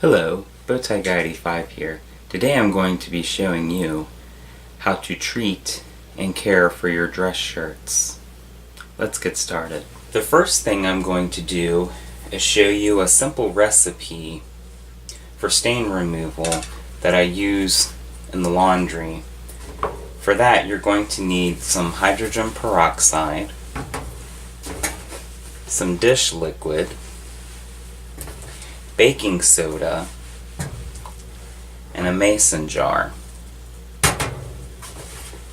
Hello, Bowtie Guy 85 here. Today I'm going to be showing you how to treat and care for your dress shirts. Let's get started. The first thing I'm going to do is show you a simple recipe for stain removal that I use in the laundry. For that, you're going to need some hydrogen peroxide, some dish liquid, baking soda, and a mason jar.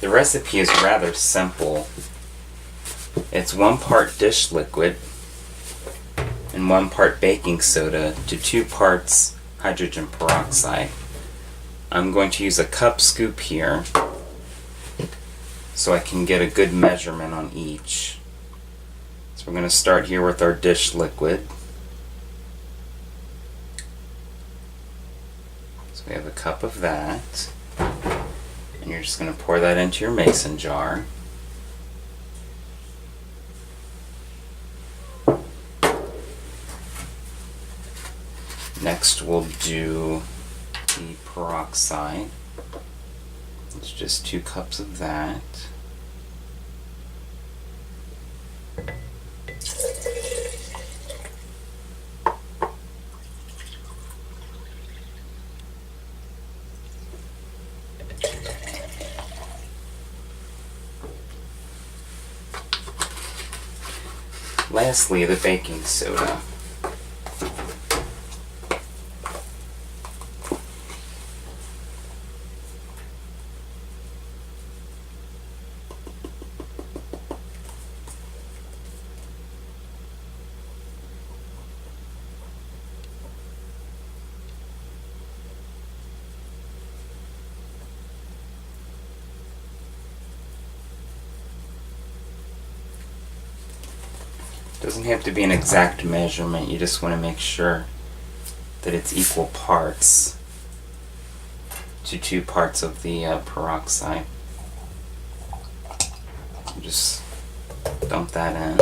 The recipe is rather simple. It's 1 part dish liquid and 1 part baking soda to 2 parts hydrogen peroxide. I'm going to use a cup scoop here so I can get a good measurement on each. So we're going to start here with our dish liquid. We have a cup of that, and you're just going to pour that into your mason jar. Next we'll do the peroxide. It's just 2 cups of that. Lastly, the baking soda. Doesn't have to be an exact measurement, you just want to make sure that it's equal parts to 2 parts of the peroxide. Just dump that in.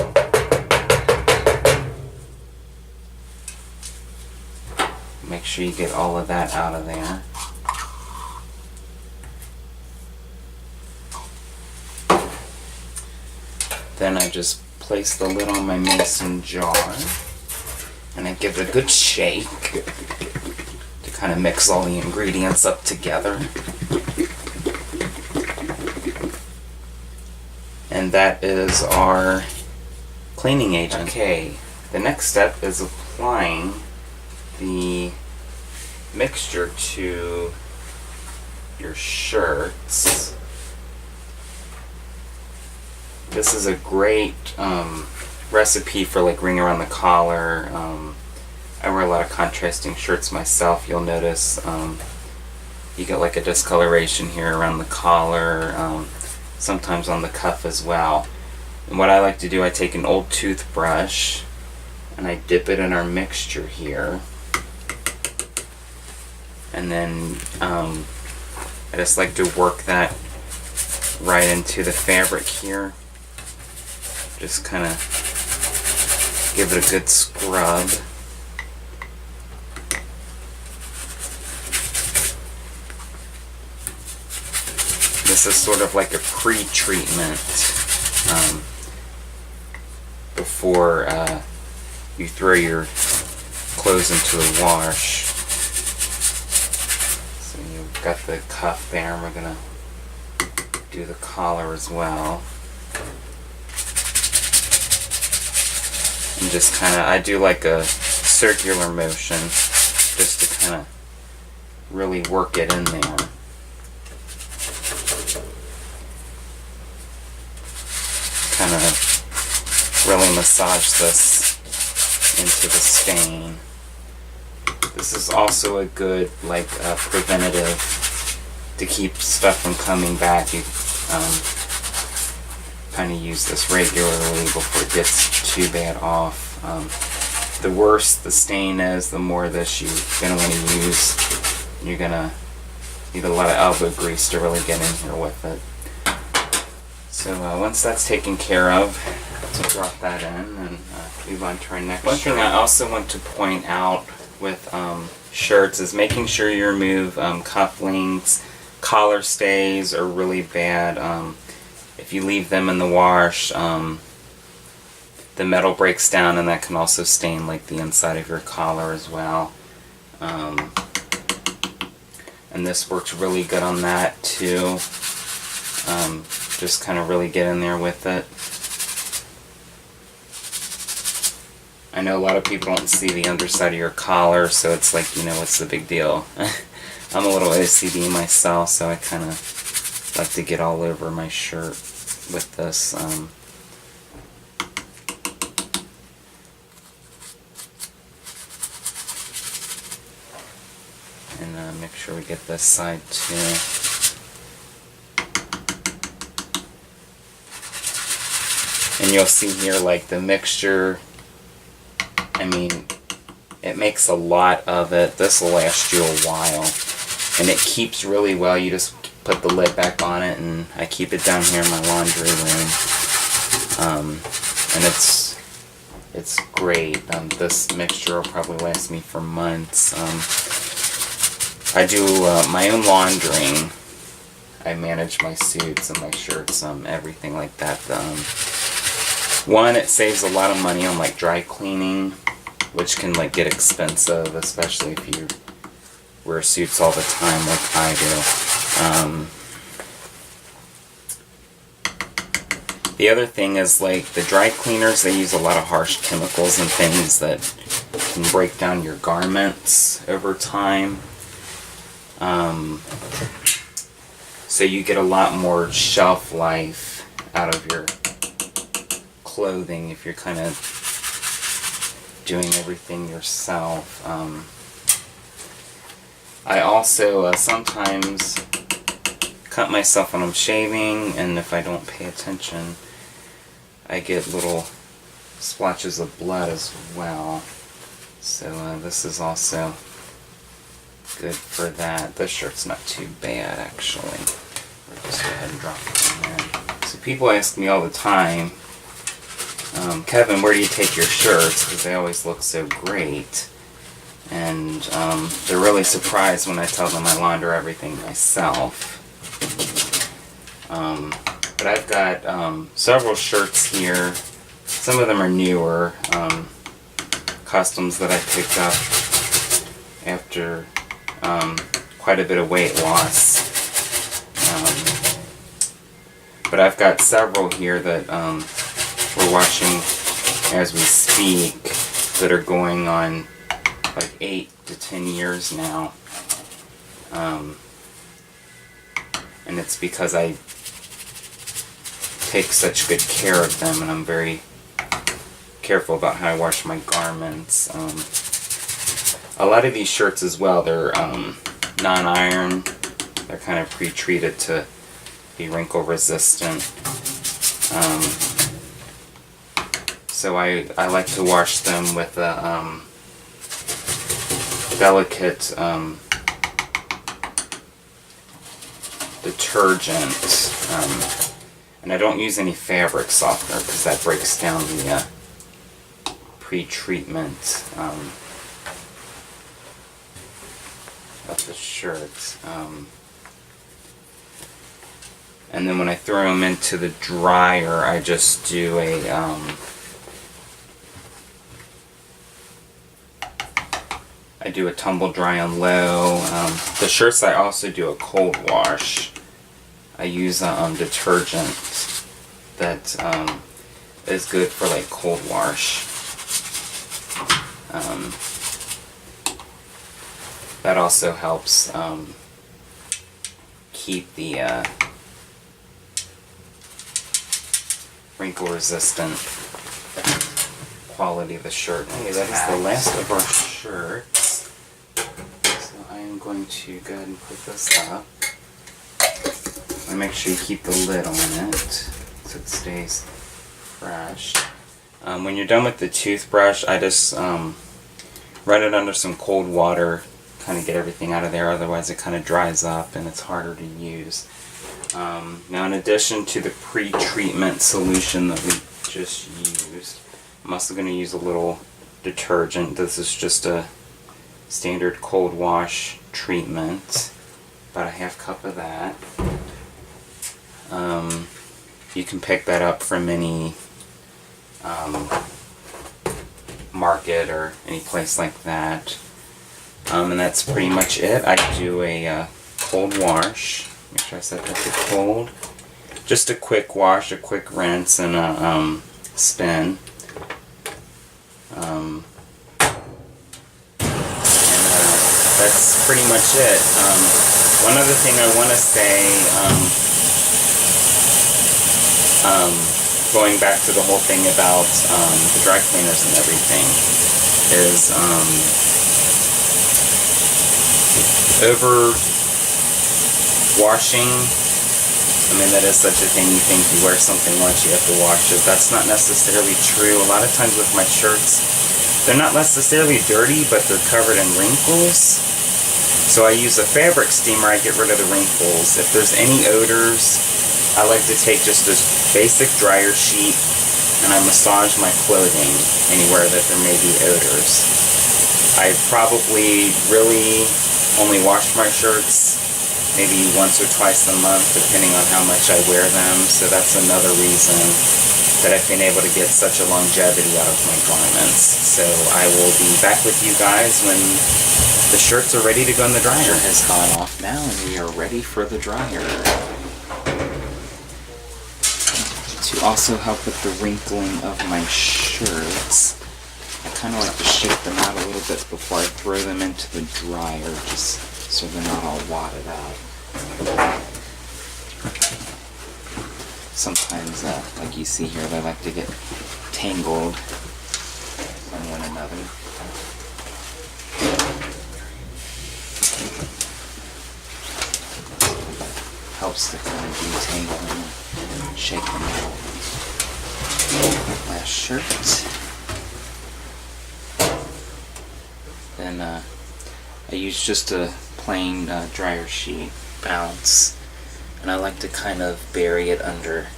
Make sure you get all of that out of there. Then I just place the lid on my mason jar and I give it a good shake to kind of mix all the ingredients up together. And that is our cleaning agent. Okay, the next step is applying the mixture to your shirts. This is a great recipe for like ring around the collar. I wear a lot of contrasting shirts myself. You'll notice you get like a discoloration here around the collar, sometimes on the cuff as well. And what I like to do, I take an old toothbrush and I dip it in our mixture here. And then I just like to work that right into the fabric here. Just kind of give it a good scrub. This is sort of like a pre-treatment before you throw your clothes into a wash. So you've got the cuff there, and we're going to do the collar as well. And just kind of, I do like a circular motion just to kind of really work it in there. Kind of really massage this into the stain. This is also a good like preventative to keep stuff from coming back. You kind of use this regularly before it gets too bad off. The worse the stain is, the more this you're going to want to use. You're going to need a lot of elbow grease to really get in here with it. So once that's taken care of, to drop that in and move on to our next. One thing I also want to point out with shirts is making sure you remove cufflinks. Collar stays are really bad. If you leave them in the wash, the metal breaks down, and that can also stain like the inside of your collar as well. And this works really good on that too. Just kind of really get in there with it. I know a lot of people don't see the underside of your collar, so it's like, you know, what's the big deal? I'm a little OCD myself, so I kind of like to get all over my shirt with this. And make sure we get this side too. And you'll see here, like, the mixture, I mean, it makes a lot of it. This will last you a while. And it keeps really well. You just put the lid back on it, and I keep it down here in my laundry room. And it's great. This mixture will probably last me for months. I do my own laundering. I manage my suits and my shirts, everything like that. One, it saves a lot of money on like dry cleaning, which can like get expensive, especially if you wear suits all the time like I do. The other thing is, like, the dry cleaners, they use a lot of harsh chemicals and things that can break down your garments over time. So you get a lot more shelf life out of your clothing if you're kind of doing everything yourself. I also sometimes cut myself when I'm shaving, and if I don't pay attention, I get little splotches of blood as well. So this is also good for that. This shirt's not too bad, actually. We'll just go ahead and drop it in there. So people ask me all the time, Kevin, where do you take your shirts? Because they always look so great. And they're really surprised when I tell them I launder everything myself. But I've got several shirts here. Some of them are newer, customs that I picked up after quite a bit of weight loss. But I've got several here that we're washing as we speak that are going on like 8 to 10 years now. And it's because I take such good care of them, and I'm very careful about how I wash my garments. A lot of these shirts as well, they're non-iron. They're kind of pre-treated to be wrinkle resistant. So I like to wash them with a delicate detergent, and I don't use any fabric softener because that breaks down the pre-treatment of the shirt. And then when I throw them into the dryer, I just do a tumble dry on low. The shirts I also do a cold wash. I use a detergent that is good for like cold wash. That also helps keep the wrinkle resistant quality of the shirt. Okay, that is the last of our shirts. So I am going to go ahead and put this up. And make sure you keep the lid on it so it stays fresh. When you're done with the toothbrush, I just run it under some cold water, kind of get everything out of there, otherwise it kind of dries up and it's harder to use. Now, in addition to the pre-treatment solution that we just used, I'm also going to use a little detergent. This is just a standard cold wash treatment, about a half cup of that. You can pick that up from any market or any place like that. And that's pretty much it. I do a cold wash. Make sure I set that to cold. Just a quick wash, a quick rinse, and a spin. And that's pretty much it. One other thing I want to say, going back to the whole thing about the dry cleaners and everything, is over washing. I mean, that is such a thing. You think you wear something once, you have to wash it. That's not necessarily true. A lot of times with my shirts, they're not necessarily dirty, but they're covered in wrinkles. So I use a fabric steamer. I get rid of the wrinkles. If there's any odors, I like to take just this basic dryer sheet and I massage my clothing anywhere that there may be odors. I probably really only wash my shirts maybe once or twice a month, depending on how much I wear them. So that's another reason that I've been able to get such a longevity out of my garments. So I will be back with you guys when the shirts are ready to go in the dryer. It has gone off now and we are ready for the dryer. To also help with the wrinkling of my shirts, I kind of like to shake them out a little bit before I throw them into the dryer, just so they're not all wadded out. Sometimes, like you see here, they like to get tangled on one another. Helps to kind of detangle them and shake them out. Last shirt. Then I use just a plain dryer sheet, bounce, and I like to kind of bury it under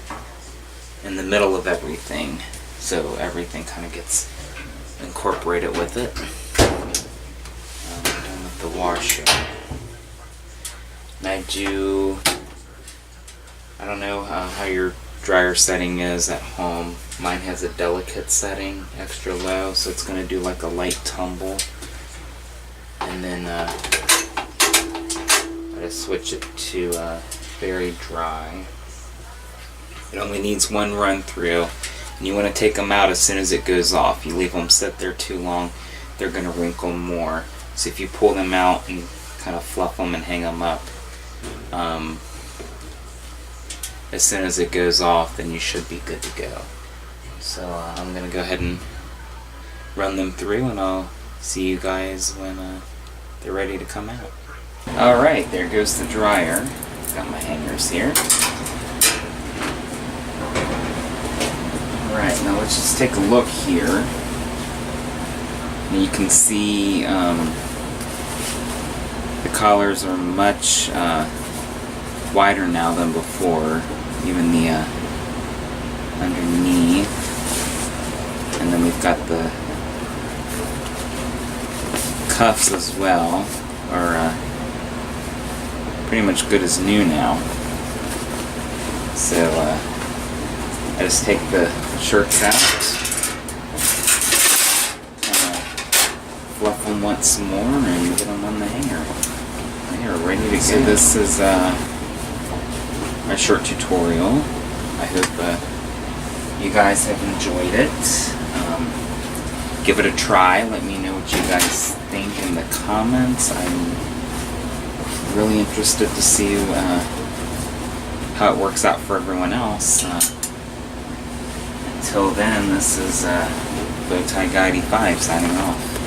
in the middle of everything, so everything kind of gets incorporated with it. I'm done with the washer. And I don't know how your dryer setting is at home. Mine has a delicate setting, extra low, so it's going to do like a light tumble. And then I just switch it to very dry. It only needs one run through, and you want to take them out as soon as it goes off. You leave them sit there too long, they're going to wrinkle more. So if you pull them out and kind of fluff them and hang them up, as soon as it goes off, then you should be good to go. So I'm going to go ahead and run them through, and I'll see you guys when they're ready to come out. Alright, there goes the dryer. Got my hangers here. Alright, now let's just take a look here. And you can see the collars are much wider now than before. Even the underneath. And then we've got the cuffs as well are pretty much good as new now. So I just take the shirts out, fluff them once more, and get them on the hanger. They are ready to go. So this is my shirt tutorial. I hope you guys have enjoyed it. Give it a try. Let me know what you guys think in the comments. I'm really interested to see how it works out for everyone else. Until then, this is Bowtie Guy 85 signing off.